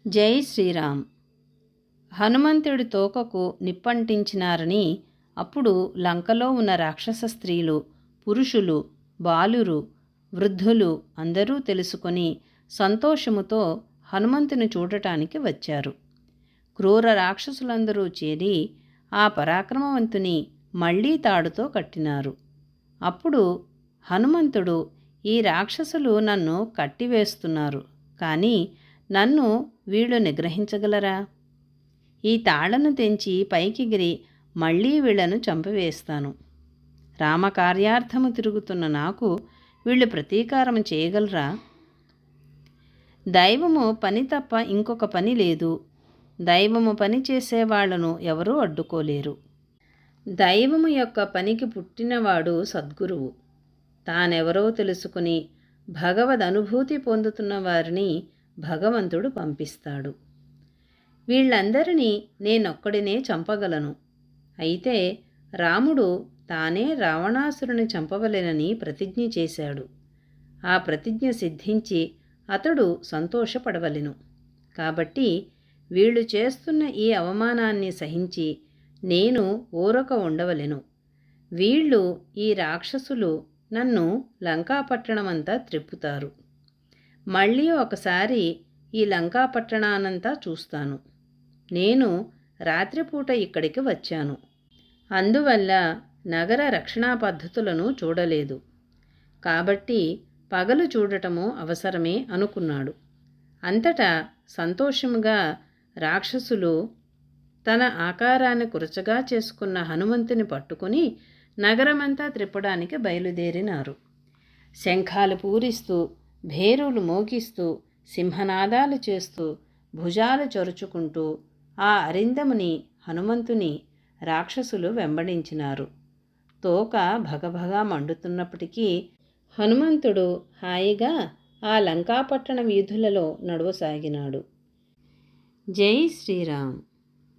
జై శ్రీరామ్. హనుమంతుడి తోకకు నిప్పంటించినారని అప్పుడు లంకలో ఉన్న రాక్షస స్త్రీలు, పురుషులు, బాలురు, వృద్ధులు అందరూ తెలుసుకొని సంతోషముతో హనుమంతుని చూడటానికి వచ్చారు. క్రూర రాక్షసులందరూ చేరి ఆ పరాక్రమవంతుని మళ్లీ తాడుతో కట్టినారు. అప్పుడు హనుమంతుడు, ఈ రాక్షసులు నన్ను కట్టివేస్తున్నారు, కానీ నన్ను వీళ్ళు నిగ్రహించగలరా? ఈ తాళ్లను తెంచి పైకిగిరి మళ్లీ వీళ్లను చంపివేస్తాను. రామకార్యార్థము తిరుగుతున్న నాకు వీళ్ళు ప్రతీకారం చేయగలరా? దైవము పని తప్ప ఇంకొక పని లేదు. దైవము పని చేసేవాళ్లను ఎవరూ అడ్డుకోలేరు. దైవము యొక్క పనికి పుట్టినవాడు సద్గురువు. తానెవరో తెలుసుకుని భగవద్ అనుభూతి పొందుతున్న వారిని భగవంతుడు పంపిస్తాడు. వీళ్ళందరినీ నేనొక్కడినే చంపగలను. అయితే రాముడు తానే రావణాసురుని చంపవలెనని ప్రతిజ్ఞ చేశాడు. ఆ ప్రతిజ్ఞ సిద్ధించి అతడు సంతోషపడవలెను. కాబట్టి వీళ్ళు చేస్తున్న ఈ అవమానాన్ని సహించి నేను ఊరక ఉండవలెను. వీళ్ళు, ఈ రాక్షసులు నన్ను లంకాపట్టణమంతా త్రిప్పుతారు. మళ్ళీ ఒకసారి ఈ లంకాపట్టణానంతా చూస్తాను. నేను రాత్రిపూట ఇక్కడికి వచ్చాను. అందువల్ల నగర రక్షణా పద్ధతులను చూడలేదు. కాబట్టి పగలు చూడటము అవసరమే అనుకున్నాడు. అంతటా సంతోషముగా రాక్షసులు తన ఆకారాన్ని కురచగా చేసుకున్న హనుమంతుని పట్టుకుని నగరమంతా త్రిప్పడానికి బయలుదేరినారు. శంఖాలు పూరిస్తూ, భేరులు మోగిస్తూ, సింహనాదాలు చేస్తూ, భుజాలు చరుచుకుంటూ ఆ అరిందముని హనుమంతుని రాక్షసులు వెంబడించినారు. తోక భగభగా మండుతున్నప్పటికీ హనుమంతుడు హాయిగా ఆ లంకాపట్టణ వీధులలో నడవసాగినాడు. జై శ్రీరామ్.